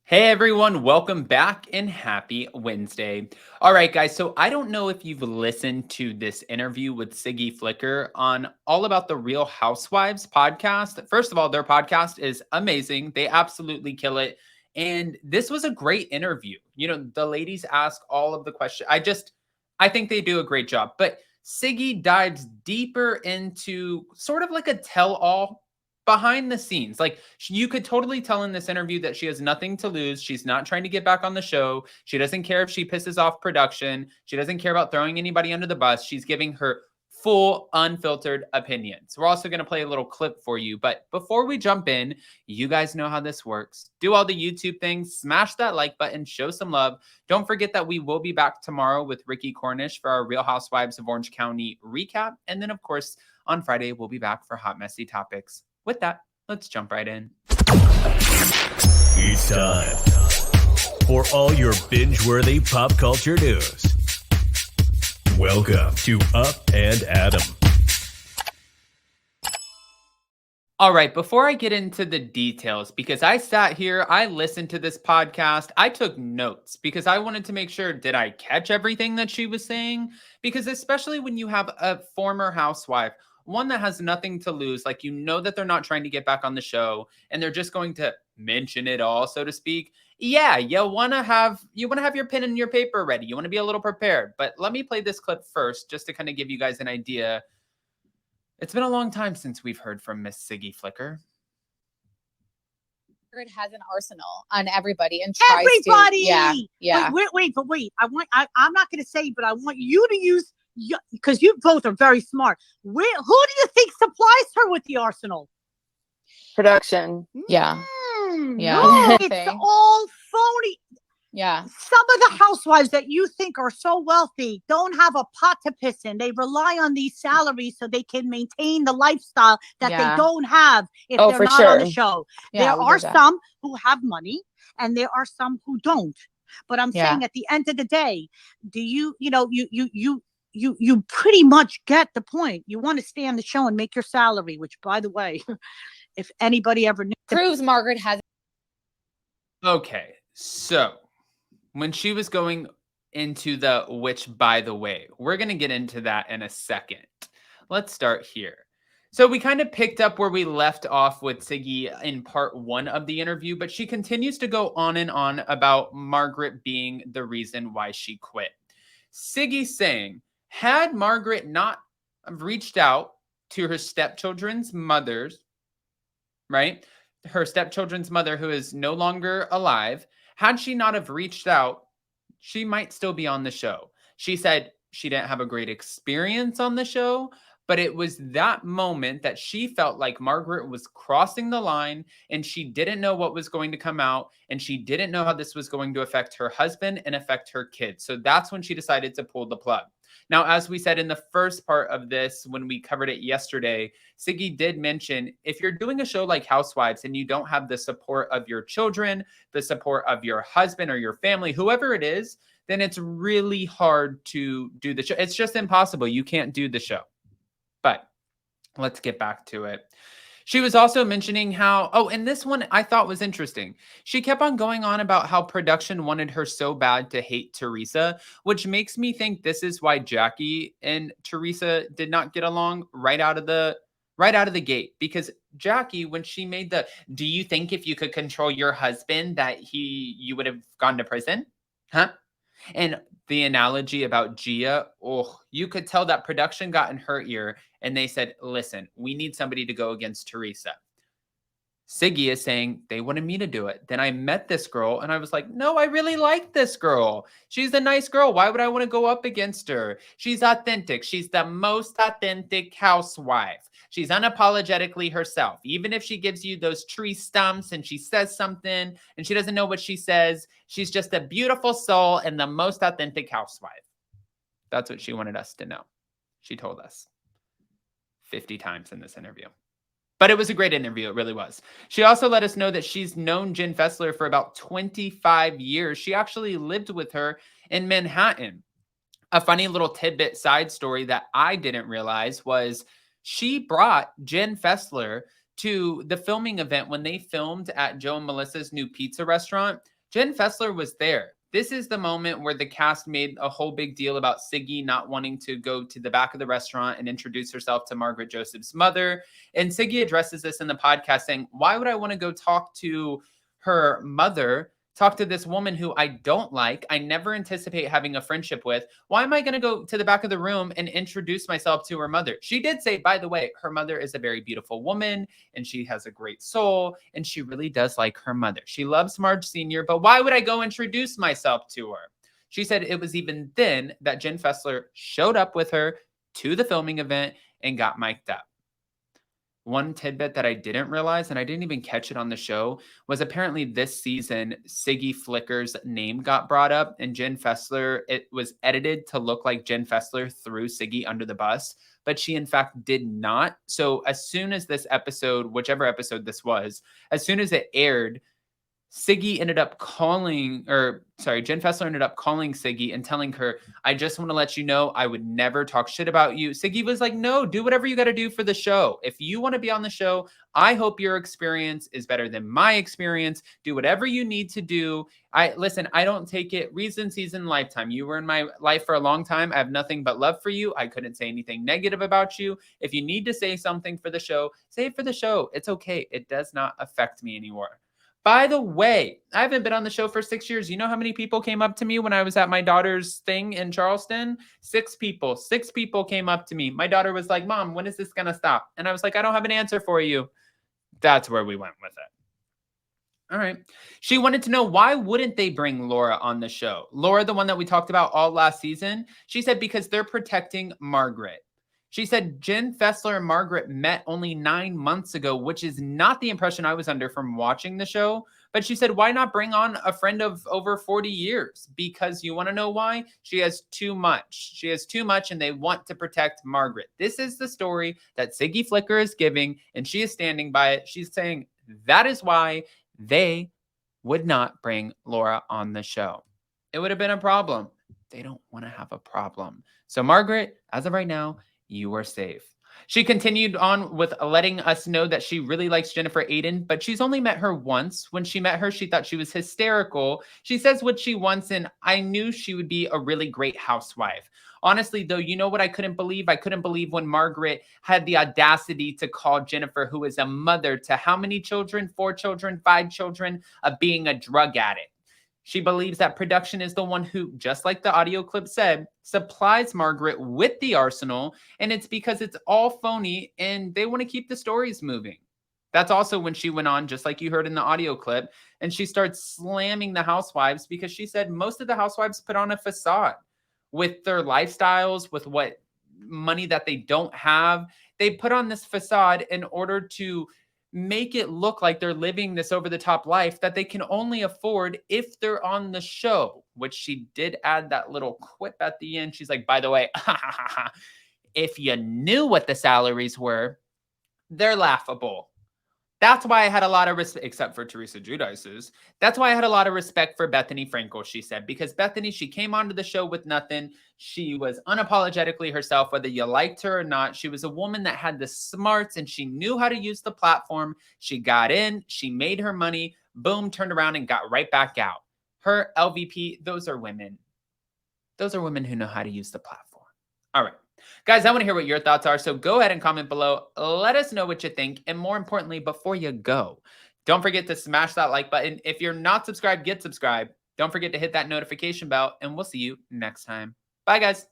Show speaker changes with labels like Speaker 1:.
Speaker 1: Hey everyone, welcome back and happy Wednesday. All right, guys, so I don't know if you've listened to this interview with Siggy Flicker on All About the Real Housewives podcast. First of all, their podcast is amazing, they absolutely kill it. And this was a great interview. You know, the ladies ask all of the questions. I think they do a great job. But Siggy dives deeper into sort of like a tell all behind the scenes. Like you could totally tell in this interview that she has nothing to lose. She's not trying to get back on the show. She doesn't care if she pisses off production. She doesn't care about throwing anybody under the bus. She's giving her full unfiltered opinion. So we're also going to play a little clip for you. But before we jump in, you guys know how this works. Do all the YouTube things, smash that like button, show some love. Don't forget that we will be back tomorrow with Ricky Cornish for our Real Housewives of Orange County recap. And then, of course, on Friday, we'll be back for Hot Messy Topics. With that, let's jump right in.
Speaker 2: It's time for all your binge-worthy pop culture news. Welcome to Up and Adam.
Speaker 1: All right, before I get into the details, because I sat here, I listened to this podcast, I took notes because I wanted to make sure, did I catch everything that she was saying? Because especially when you have a former housewife, one that has nothing to lose, like you know that they're not trying to get back on the show and they're just going to mention it all, so to speak. Yeah, you want to have your pen and your paper ready. You want to be a little prepared. But let me play this clip first just to kind of give you guys an idea. It's been a long time since we've heard from Miss Siggy Flicker.
Speaker 3: Margaret has an arsenal on everybody and tries
Speaker 4: everybody.
Speaker 3: To. Yeah.
Speaker 4: Wait. I'm not going to say, but I want you to use, because you both are very smart. Who do you think supplies her with the arsenal?
Speaker 3: Production. Yeah.
Speaker 4: No, it's all phony.
Speaker 3: Yeah.
Speaker 4: Some of the housewives that you think are so wealthy don't have a pot to piss in. They rely on these salaries so they can maintain the lifestyle that they don't have if they're not on the show. There are some who have money and there are some who don't. But I'm saying at the end of the day, do you pretty much get the point. You want to stay on the show and make your salary, which, by the way, if anybody ever knew,
Speaker 3: proves Margaret has.
Speaker 1: Okay, so when she was going into the which, by the way, we're going to get into that in a second. Let's start here. So we kind of picked up where we left off with Siggy in part one of the interview, but she continues to go on and on about Margaret being the reason why she quit. Siggy saying, had Margaret not reached out to her stepchildren's mothers, right? Her stepchildren's mother, who is no longer alive, had she not have reached out, she might still be on the show. She said she didn't have a great experience on the show, but it was that moment that she felt like Margaret was crossing the line and she didn't know what was going to come out and she didn't know how this was going to affect her husband and affect her kids. So that's when she decided to pull the plug. Now, as we said in the first part of this, when we covered it yesterday, Siggy did mention if you're doing a show like Housewives and you don't have the support of your children, the support of your husband or your family, whoever it is, then it's really hard to do the show. It's just impossible. You can't do the show. But let's get back to it. She was also mentioning how, and this one I thought was interesting. She kept on going on about how production wanted her so bad to hate Teresa, which makes me think this is why Jackie and Teresa did not get along right out of the gate. Because Jackie, when she made do you think if you could control your husband that you would have gone to prison? Huh? And the analogy about Gia, you could tell that production got in her ear and they said, listen, we need somebody to go against Teresa. Siggy is saying they wanted me to do it. Then I met this girl and I was like, no, I really like this girl. She's a nice girl. Why would I want to go up against her? She's authentic. She's the most authentic housewife. She's unapologetically herself. Even if she gives you those tree stumps and she says something and she doesn't know what she says, she's just a beautiful soul and the most authentic housewife. That's what she wanted us to know. She told us 50 times in this interview. But it was a great interview. It really was. She also let us know that she's known Jen Fessler for about 25 years. She actually lived with her in Manhattan. A funny little tidbit side story that I didn't realize was she brought Jen Fessler to the filming event when they filmed at Joe and Melissa's new pizza restaurant. Jen Fessler was there. This is the moment where the cast made a whole big deal about Siggy not wanting to go to the back of the restaurant and introduce herself to Margaret Josephs' mother. And Siggy addresses this in the podcast saying, why would I want to go talk to her mother, talk to this woman who I don't like, I never anticipate having a friendship with? Why am I going to go to the back of the room and introduce myself to her mother? She did say, by the way, her mother is a very beautiful woman and she has a great soul and she really does like her mother. She loves Marge Sr., but why would I go introduce myself to her? She said it was even then that Jen Fessler showed up with her to the filming event and got mic'd up. One tidbit that I didn't realize, and I didn't even catch it on the show, was apparently this season, Siggy Flicker's name got brought up, and Jen Fessler, it was edited to look like Jen Fessler threw Siggy under the bus, but she in fact did not. So as soon as this episode, whichever episode this was, as soon as it aired, Jen Fessler ended up calling Siggy and telling her, I just want to let you know I would never talk shit about you. Siggy was like, no, do whatever you got to do for the show. If you want to be on the show, I hope your experience is better than my experience. Do whatever you need to do. I don't take it reason, season, lifetime. You were in my life for a long time. I have nothing but love for you. I couldn't say anything negative about you. If you need to say something for the show, say it for the show. It's okay. It does not affect me anymore. By the way, I haven't been on the show for 6 years. You know how many people came up to me when I was at my daughter's thing in Charleston? 6 people. 6 people came up to me. My daughter was like, Mom, when is this going to stop? And I was like, I don't have an answer for you. That's where we went with it. All right. She wanted to know, why wouldn't they bring Laura on the show? Laura, the one that we talked about all last season, she said because they're protecting Margaret. She said Jen Fessler and Margaret met only 9 months ago, which is not the impression I was under from watching the show. But she said, why not bring on a friend of over 40 years? Because you want to know why? She has too much. She has too much and they want to protect Margaret. This is the story that Siggy Flicker is giving and she is standing by it. She's saying that is why they would not bring Laura on the show. It would have been a problem. They don't want to have a problem. So Margaret, as of right now, you are safe. She continued on with letting us know that she really likes Jennifer Aiden, but she's only met her once. When she met her, she thought she was hysterical. She says what she wants, and I knew she would be a really great housewife. Honestly, though, you know what I couldn't believe? I couldn't believe when Margaret had the audacity to call Jennifer, who is a mother to how many children? 4 children, 5 children, of being a drug addict. She believes that production is the one who, just like the audio clip said, supplies Margaret with the arsenal, and it's because it's all phony and they want to keep the stories moving. That's also when she went on, just like you heard in the audio clip, and she starts slamming the housewives because she said most of the housewives put on a facade with their lifestyles, with what money that they don't have. They put on this facade in order to make it look like they're living this over-the-top life that they can only afford if they're on the show, which she did add that little quip at the end. She's like, by the way, if you knew what the salaries were, they're laughable. That's why I had a lot of respect, except for Teresa Giudice's. That's why I had a lot of respect for Bethany Frankel, she said, because Bethany, she came onto the show with nothing. She was unapologetically herself, whether you liked her or not. She was a woman that had the smarts and she knew how to use the platform. She got in, she made her money, boom, turned around and got right back out. Her, LVP, those are women. Those are women who know how to use the platform. All right. Guys, I want to hear what your thoughts are, so go ahead and comment below. Let us know what you think, and more importantly, before you go, don't forget to smash that like button. If you're not subscribed, get subscribed. Don't forget to hit that notification bell, and we'll see you next time. Bye, guys.